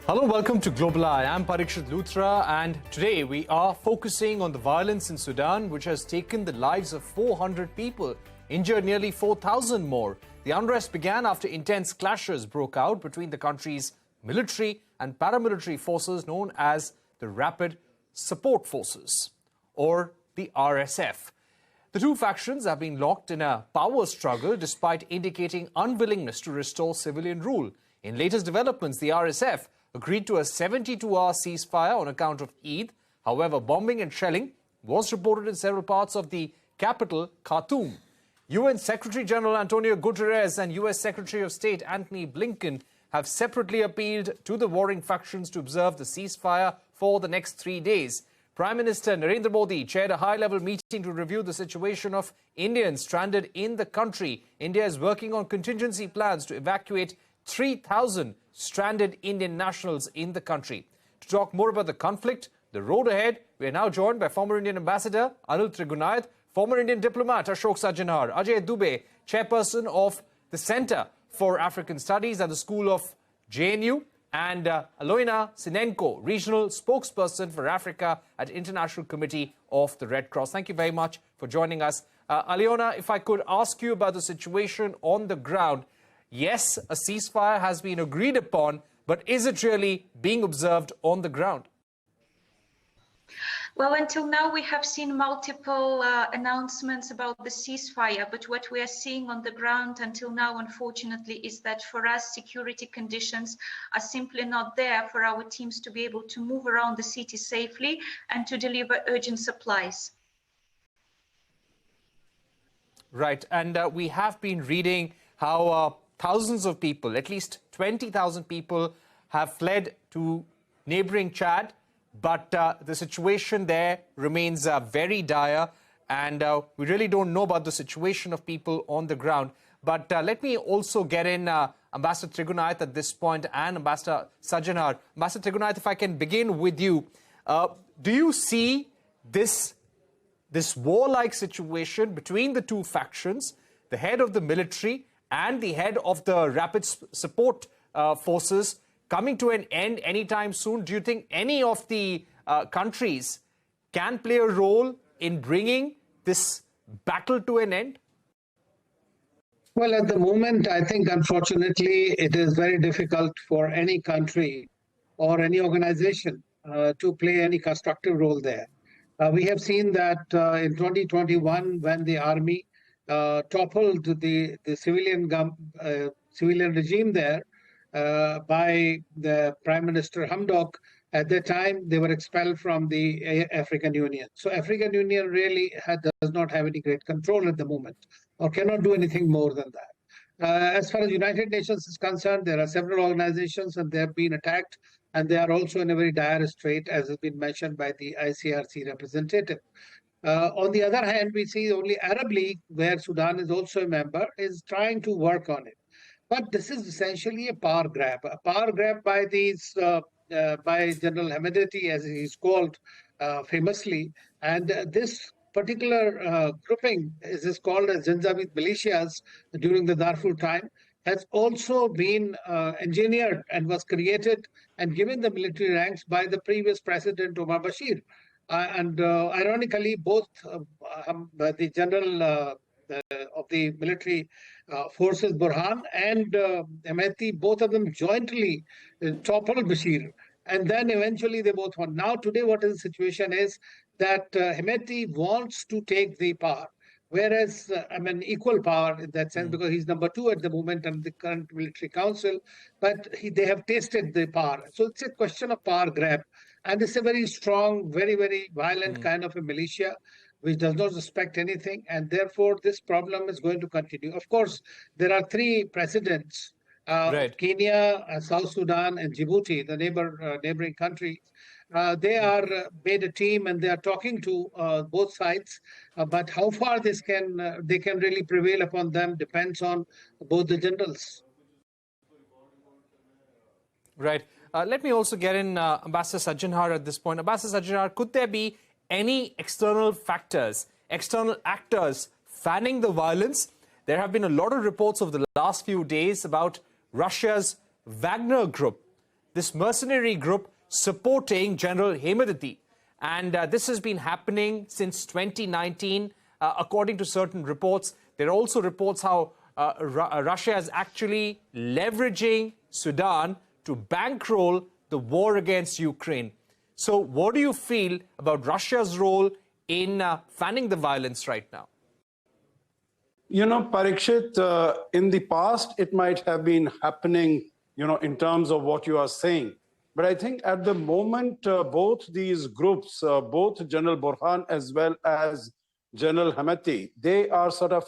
Hello, welcome to Global Eye. I'm Parikshit and today we are focusing on the violence in Sudan, which has taken the lives of 400 people, injured nearly 4,000 more. The unrest began after intense clashes broke out between the country's military and paramilitary forces known as the Rapid Support Forces, or the RSF. The two factions have been locked in a power struggle despite indicating unwillingness to restore civilian rule. In latest developments, the RSF agreed to a 72-hour ceasefire on account of Eid. However, bombing and shelling was reported in several parts of the capital, Khartoum. UN Secretary General Antonio Guterres and US Secretary of State Antony Blinken have separately appealed to the warring factions to observe the ceasefire for the next 3 days. Prime Minister Narendra Modi chaired a high-level meeting to review the situation of Indians stranded in the country. India is working on contingency plans to evacuate 3,000 stranded Indian nationals in the country. To talk more about the conflict, the road ahead, we are now joined by former Indian Ambassador Anil Trigunath, former Indian diplomat Ashok Sajjanar, Ajay Dubey, chairperson of the Center for African Studies at the School of JNU, and Aloina Sinenko, regional spokesperson for Africa at International Committee of the Red Cross. Thank you very much for joining us. Aliona, if I could ask you about the situation on the ground. Yes, a ceasefire has been agreed upon, but is it really being observed on the ground? Well, until now, we have seen multiple announcements about the ceasefire, but what we are seeing on the ground until now, unfortunately, is that for us, security conditions are simply not there for our teams to be able to move around the city safely and to deliver urgent supplies. Right, and we have been reading how thousands of people, at least 20,000 people, have fled to neighboring Chad. But the situation there remains very dire, and we really don't know about the situation of people on the ground. But let me also get in Ambassador Trigunath at this point and Ambassador Sajjanar. Ambassador Trigunath, if I can begin with you, do you see this warlike situation between the two factions, the head of the military and the head of the Rapid Support Forces, coming to an end anytime soon? Do you think any of the countries can play a role in bringing this battle to an end? Well, at the moment, I think, unfortunately, it is very difficult for any country or any organization to play any constructive role there. We have seen that in 2021, when the army toppled the civilian regime there, by the Prime Minister Hamdok. At that time, they were expelled from the African Union. So African Union really does not have any great control at the moment, or cannot do anything more than that. As far as United Nations is concerned, there are several organizations and they have been attacked, and they are also in a very dire strait, as has been mentioned by the ICRC representative. On the other hand, we see only Arab League, where Sudan is also a member, is trying to work on it. But this is essentially a power grab by these by General Hemedti, as he's called famously. And this particular grouping is called as Janjaweed militias during the Darfur time, has also been engineered and was created and given the military ranks by the previous president, Omar Bashir. Ironically, both the general of the military forces, Burhan and Hemedti, both of them jointly toppled Bashir. And then eventually they both won. Now today what is the situation is that Hemedti wants to take the power, whereas, equal power in that sense, because he's number 2 at the moment in the current military council, but they have tasted the power. So it's a question of power grab. And it's a very strong, very, very violent kind of a militia, which does not respect anything, and therefore this problem is going to continue. Of course, there are 3 presidents, right. Kenya, South Sudan, and Djibouti, the neighboring countries. They are made a team and they are talking to both sides, but how far they can really prevail upon them depends on both the generals. Right. Let me also get in Ambassador Sajjanar at this point. Ambassador Sajjanar, could there be any external factors, external actors fanning the violence? There have been a lot of reports over the last few days about Russia's Wagner Group. this mercenary group supporting General Hemedti. And this has been happening since 2019, according to certain reports. There are also reports how Russia is actually leveraging Sudan to bankroll the war against Ukraine. So what do you feel about Russia's role in fanning the violence right now? You know, Parikshit, in the past, it might have been happening, in terms of what you are saying. But I think at the moment, both these groups, both General Burhan as well as General Hemedti, they are sort of,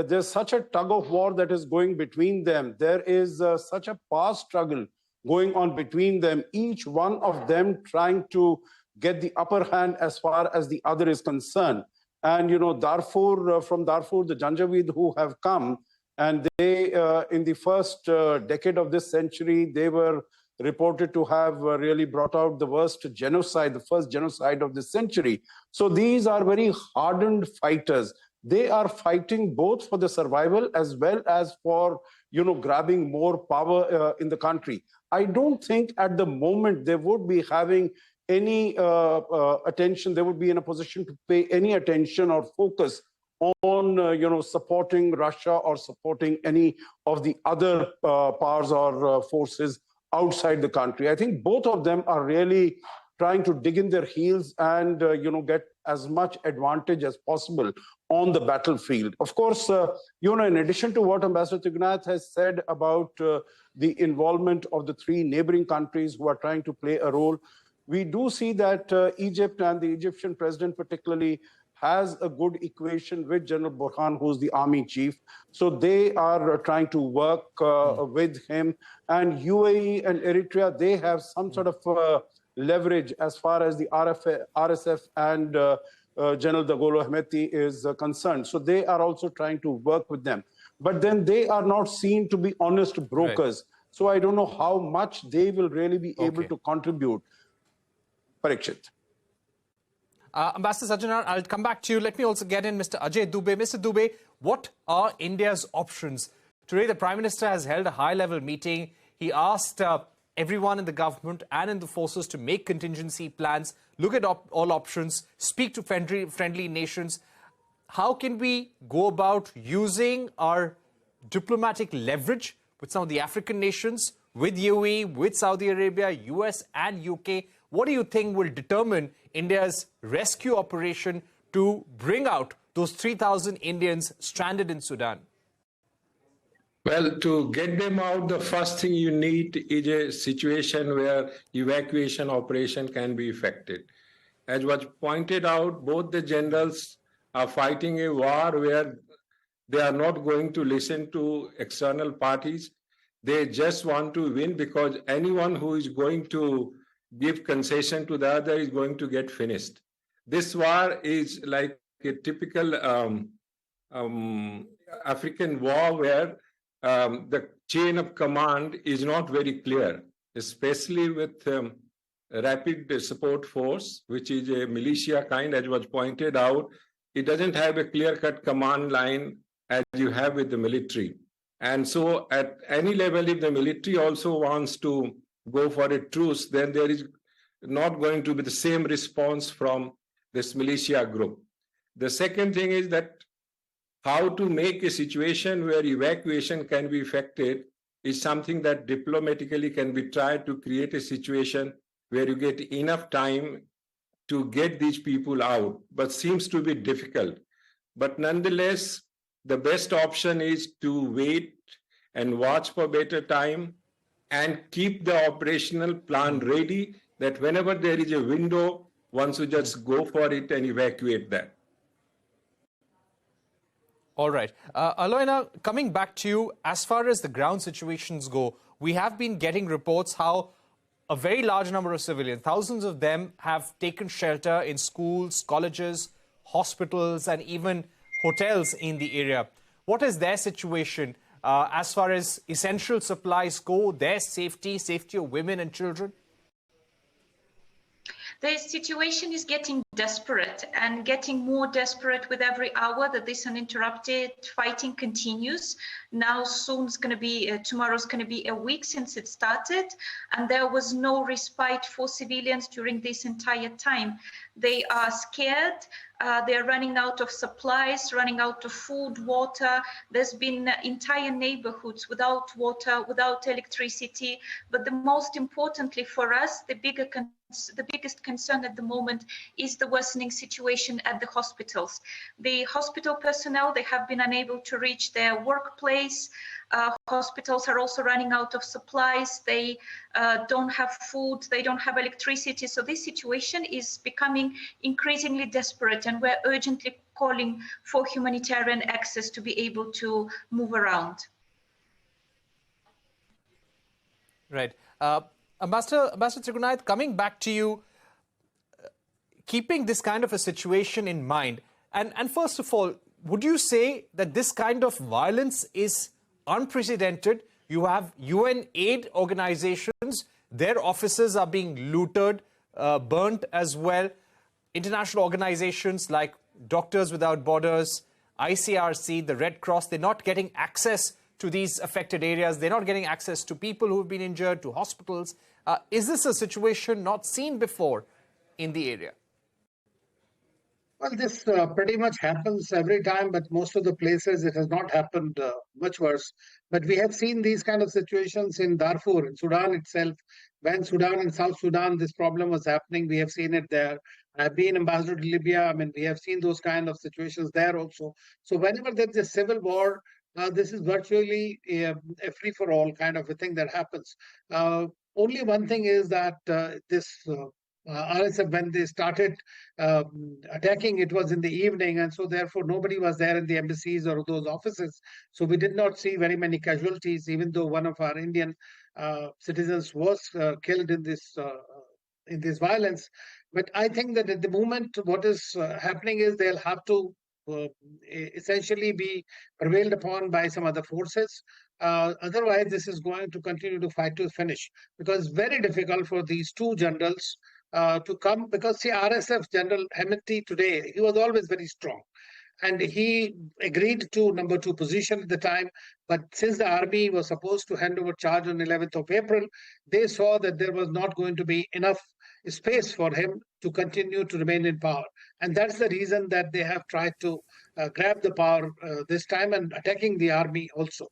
there's such a tug of war that is going between them. There is such a past struggle going on between them, each one of them trying to get the upper hand as far as the other is concerned. And, Darfur, from Darfur, the Janjaweed who have come, and they, in the first decade of this century, they were reported to have really brought out the worst genocide, the first genocide of this century. So these are very hardened fighters. They are fighting both for the survival as well as for, grabbing more power in the country. I don't think at the moment they would be having any attention, they would be in a position to pay any attention or focus on, supporting Russia or supporting any of the other powers or forces outside the country. I think both of them are really trying to dig in their heels and, get as much advantage as possible on the battlefield. Of course, in addition to what Ambassador Tignath has said about the involvement of the three neighboring countries who are trying to play a role, we do see that Egypt and the Egyptian president particularly has a good equation with General Burhan, who's the army chief. So they are trying to work with him. And UAE and Eritrea, they have some sort of leverage as far as the RSF and General Dagolo Hemedti is concerned. So they are also trying to work with them. But then they are not seen to be honest brokers. Right. So I don't know how much they will really be able to contribute. Parikshit. Ambassador Sajjanar, I'll come back to you. Let me also get in Mr. Ajay Dubey. Mr. Dubey, what are India's options? Today, the Prime Minister has held a high-level meeting. He asked everyone in the government and in the forces to make contingency plans, look at all options, speak to friendly nations. How can we go about using our diplomatic leverage with some of the African nations, with UAE, with Saudi Arabia, US and UK? What do you think will determine India's rescue operation to bring out those 3,000 Indians stranded in Sudan? Well, to get them out, the first thing you need is a situation where evacuation operation can be effected. As was pointed out, both the generals are fighting a war where they are not going to listen to external parties. They just want to win, because anyone who is going to give concession to the other is going to get finished. This war is like a typical African war where the chain of command is not very clear, especially with Rapid Support Force, which is a militia kind, as was pointed out. It doesn't have a clear-cut command line as you have with the military. And so at any level, if the military also wants to go for a truce, then there is not going to be the same response from this militia group. The second thing is that how to make a situation where evacuation can be effected is something that diplomatically can be tried to create a situation where you get enough time to get these people out, but seems to be difficult. But nonetheless, the best option is to wait and watch for better time and keep the operational plan ready, that whenever there is a window, one should just go for it and evacuate that. All right. Aloina, coming back to you, as far as the ground situations go, we have been getting reports how a very large number of civilians, thousands of them, have taken shelter in schools, colleges, hospitals, and even hotels in the area. What is their situation as far as essential supplies go, their safety, safety of women and children? The situation is getting desperate and getting more desperate with every hour that this uninterrupted fighting continues. Now soon's going to be, tomorrow's going to be a week since it started, and there was no respite for civilians during this entire time. They are scared. They are running out of supplies, running out of food, water. There's been entire neighborhoods without water, without electricity. But the most importantly for us, the biggest concern at the moment is the worsening situation at the hospitals. The hospital personnel, they have been unable to reach their workplace. Hospitals are also running out of supplies. They don't have food. They don't have electricity. So this situation is becoming increasingly desperate, and we're urgently calling for humanitarian access to be able to move around. Right. Ambassador Trigunayat, coming back to you, keeping this kind of a situation in mind, and first of all, would you say that this kind of violence is unprecedented? You have UN aid organizations, their offices are being looted, burnt as well. International organizations like Doctors Without Borders, ICRC, the Red Cross, they're not getting access to these affected areas. They're not getting access to people who have been injured, to hospitals. Is this a situation not seen before in the area? Well, this pretty much happens every time, but most of the places it has not happened much worse. But we have seen these kind of situations in Darfur, in Sudan itself. When Sudan and South Sudan, this problem was happening, we have seen it there. I've been ambassador to Libya. I mean, we have seen those kind of situations there also. So whenever there's a civil war, this is virtually a free-for-all kind of a thing that happens. Only one thing is that this RSF, when they started attacking, it was in the evening, and so therefore nobody was there in the embassies or those offices. So we did not see very many casualties, even though one of our Indian citizens was killed in this violence. But I think that at the moment, what is happening is they'll have to essentially be prevailed upon by some other forces. Otherwise, this is going to continue to fight to finish, because it's very difficult for these two generals to come, because see, RSF General Hemeti today, he was always very strong. And he agreed to number 2 position at the time. But since the army was supposed to hand over charge on 11th of April, they saw that there was not going to be enough space for him to continue to remain in power. And that's the reason that they have tried to grab the power this time and attacking the army also.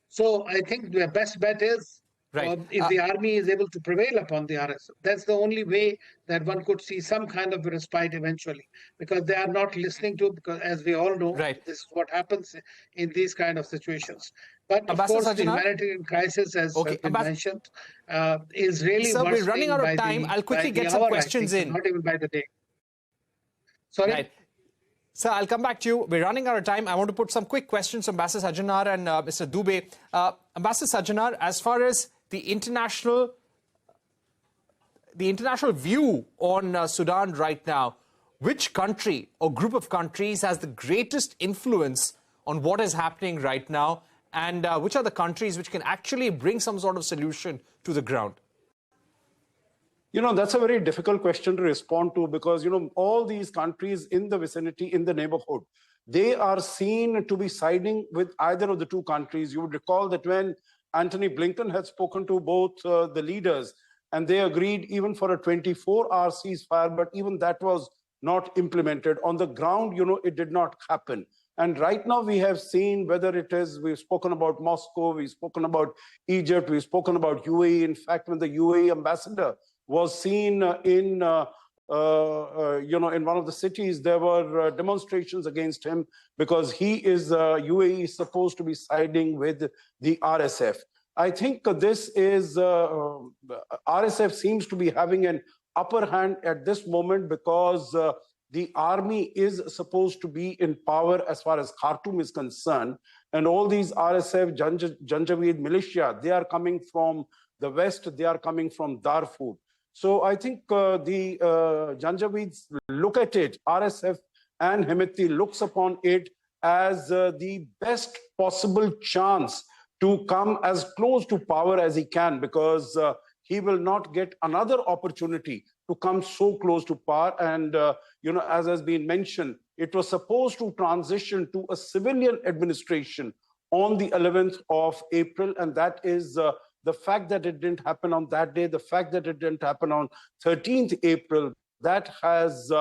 So I think the best bet is if the army is able to prevail upon the RSF. That's the only way that one could see some kind of respite eventually, because they are not listening to, because as we all know, this is what happens in these kind of situations. But of course, the humanitarian crisis, as has been mentioned, is really Sir, worsening. we're running out of time. I'll quickly get some questions in. Not even by the day. Sorry? Right. Sir, I'll come back to you. We're running out of time. I want to put some quick questions to Ambassador Sajjanar and Mr. Dubey. Ambassador Sajjanar, as far as the international view on Sudan right now, which country or group of countries has the greatest influence on what is happening right now, and which are the countries which can actually bring some sort of solution to the ground? You know, that's a very difficult question to respond to, because, you know, all these countries in the vicinity, in the neighborhood, they are seen to be siding with either of the two countries. You would recall that when Antony Blinken had spoken to both the leaders, and they agreed even for a 24-hour ceasefire, but even that was not implemented. On the ground, you know, it did not happen. And right now we have seen, whether it is, we've spoken about Moscow, we've spoken about Egypt, we've spoken about UAE. In fact, when the UAE ambassador was seen in one of the cities, there were demonstrations against him because he is, UAE is supposed to be siding with the RSF. I think this is, RSF seems to be having an upper hand at this moment, because the army is supposed to be in power as far as Khartoum is concerned. And all these RSF, Janjaweed militia, they are coming from the west, they are coming from Darfur. So I think the Janjaweeds look at it, RSF and Hemeti looks upon it as the best possible chance to come as close to power as he can, because he will not get another opportunity to come so close to power. And, as has been mentioned, it was supposed to transition to a civilian administration on the 11th of April. And that is the fact that it didn't happen on that day, the fact that it didn't happen on 13th April, that has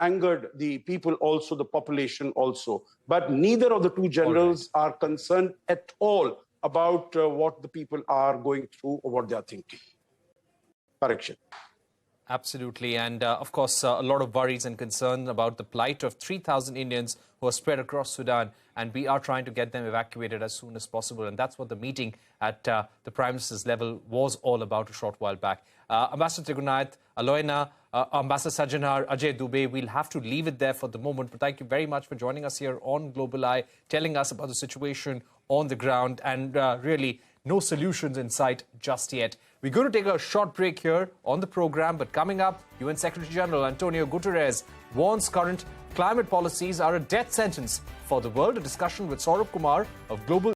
angered the people also, the population also. But neither of the two generals are concerned at all about what the people are going through or what they are thinking. Parikshit. Absolutely. And of course, a lot of worries and concerns about the plight of 3,000 Indians who are spread across Sudan. And we are trying to get them evacuated as soon as possible. And that's what the meeting at the Prime Minister's level was all about a short while back. Ambassador Trigunath, Aloyna, Ambassador Sajjanar, Ajay Dubey, we'll have to leave it there for the moment. But thank you very much for joining us here on Global Eye, telling us about the situation on the ground and really no solutions in sight just yet. We're going to take a short break here on the program, but coming up, UN Secretary General Antonio Guterres warns current climate policies are a death sentence for the world. A discussion with Saurabh Kumar of Global